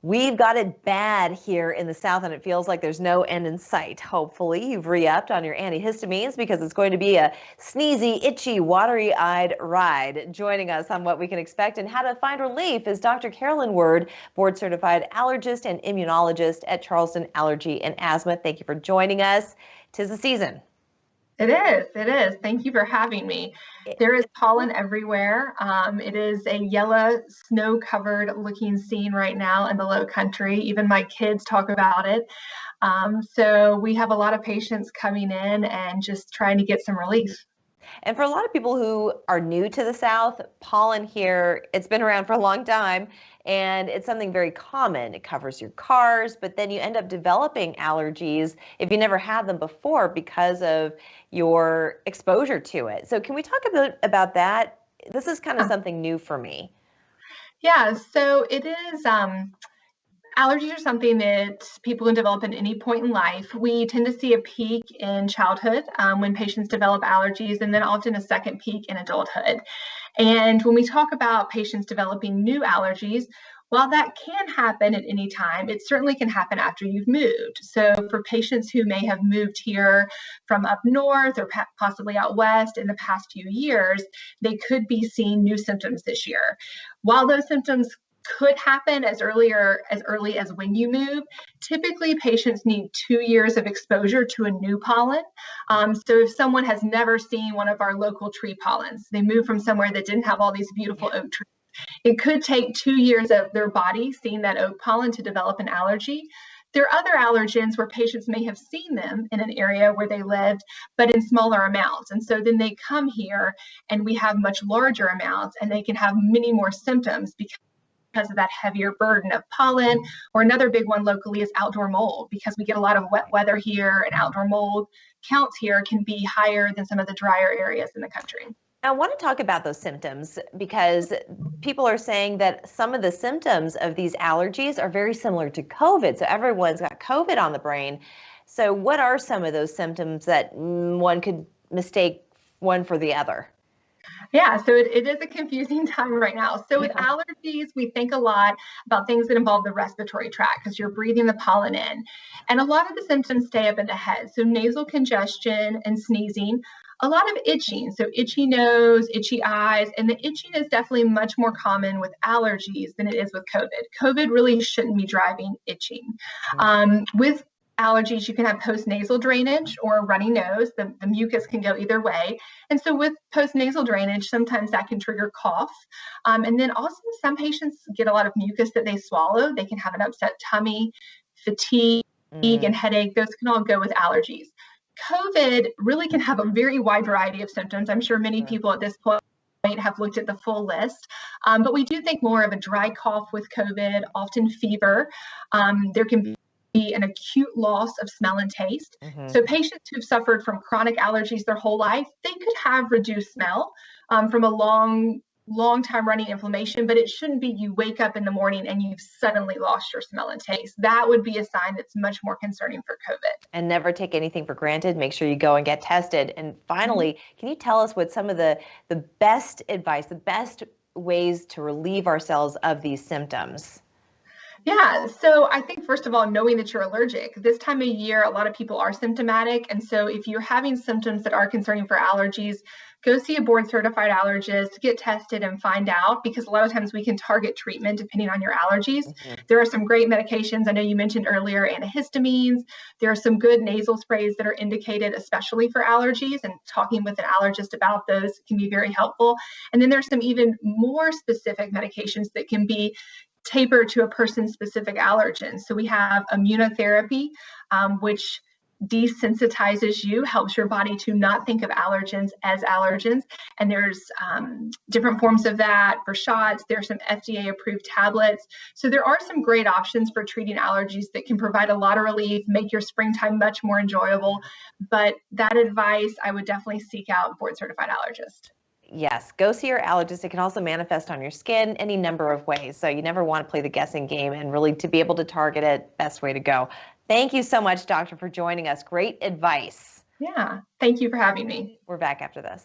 We've got it bad here in the South, and it feels like there's no end in sight. Hopefully, you've re-upped on your antihistamines because it's going to be a sneezy, itchy, watery-eyed ride. Joining us on what we can expect and how to find relief is Dr. Carolyn Word, board-certified allergist and immunologist at Charleston Allergy and Asthma. Thank you for joining us. 'Tis the season. It is. It is. Thank you for having me. There is pollen everywhere. It is a yellow, snow-covered looking scene right now in the Lowcountry. Even my kids talk about it. So we have a lot of patients coming in and just trying to get some relief. And for a lot of people who are new to the South, pollen here, it's been around for a long time, and it's something very common. It covers your cars, but then you end up developing allergies if you never had them before because of your exposure to it. So can we talk a bit about that? This is kind of something new for me. Yeah, so it is. Allergies are something that people can develop at any point in life. We tend to see a peak in childhood when patients develop allergies, and then often a second peak in adulthood. And when we talk about patients developing new allergies, while that can happen at any time, it certainly can happen after you've moved. So for patients who may have moved here from up north or possibly out west in the past few years, they could be seeing new symptoms this year. While those symptoms could happen as early as when you move. Typically, patients need 2 years of exposure to a new pollen. So if someone has never seen one of our local tree pollens, they moved from somewhere that didn't have all these beautiful oak trees, it could take 2 years of their body seeing that oak pollen to develop an allergy. There are other allergens where patients may have seen them in an area where they lived, but in smaller amounts. And so then they come here and we have much larger amounts and they can have many more symptoms because of that heavier burden of pollen. Or another big one locally is outdoor mold, because we get a lot of wet weather here, and outdoor mold counts here can be higher than some of the drier areas in the country. I want to talk about those symptoms because people are saying that some of the symptoms of these allergies are very similar to COVID. So everyone's got COVID on the brain. So what are some of those symptoms that one could mistake one for the other? Yeah, so it is a confusing time right now. So with allergies, we think a lot about things that involve the respiratory tract because you're breathing the pollen in. And a lot of the symptoms stay up in the head. So nasal congestion and sneezing, a lot of itching. So itchy nose, itchy eyes, and the itching is definitely much more common with allergies than it is with COVID. COVID really shouldn't be driving itching. With allergies, you can have postnasal drainage or a runny nose. The mucus can go either way. And so with postnasal drainage, sometimes that can trigger cough. And then also some patients get a lot of mucus that they swallow. They can have an upset tummy, fatigue, and headache. Those can all go with allergies. COVID really can have a very wide variety of symptoms. I'm sure many people at this point have looked at the full list, but we do think more of a dry cough with COVID, often fever. There can be an acute loss of smell and taste. So patients who've suffered from chronic allergies their whole life, they could have reduced smell from a long time running inflammation, but it shouldn't be you wake up in the morning and you've suddenly lost your smell and taste. That would be a sign that's much more concerning for COVID. And never take anything for granted. Make sure you go and get tested. And finally, can you tell us what some of the best advice, the best ways to relieve ourselves of these symptoms? Yeah, so I think first of all, knowing that you're allergic. This time of year, a lot of people are symptomatic. And so if you're having symptoms that are concerning for allergies, go see a board certified allergist, get tested and find out, because a lot of times we can target treatment depending on your allergies. There are some great medications. I know you mentioned earlier antihistamines. There are some good nasal sprays that are indicated especially for allergies, and talking with an allergist about those can be very helpful. And then there's some even more specific medications that can be tapered to a person's specific allergen. So we have immunotherapy, which desensitizes you, helps your body to not think of allergens as allergens. And there's different forms of that for shots. There's some FDA approved tablets. So there are some great options for treating allergies that can provide a lot of relief, make your springtime much more enjoyable. But that advice, I would definitely seek out a board certified allergist. Yes, go see your allergist. It can also manifest on your skin any number of ways. So you never want to play the guessing game, and really to be able to target it, best way to go. Thank you so much, doctor, for joining us. Great advice. Yeah, thank you for having me. We're back after this.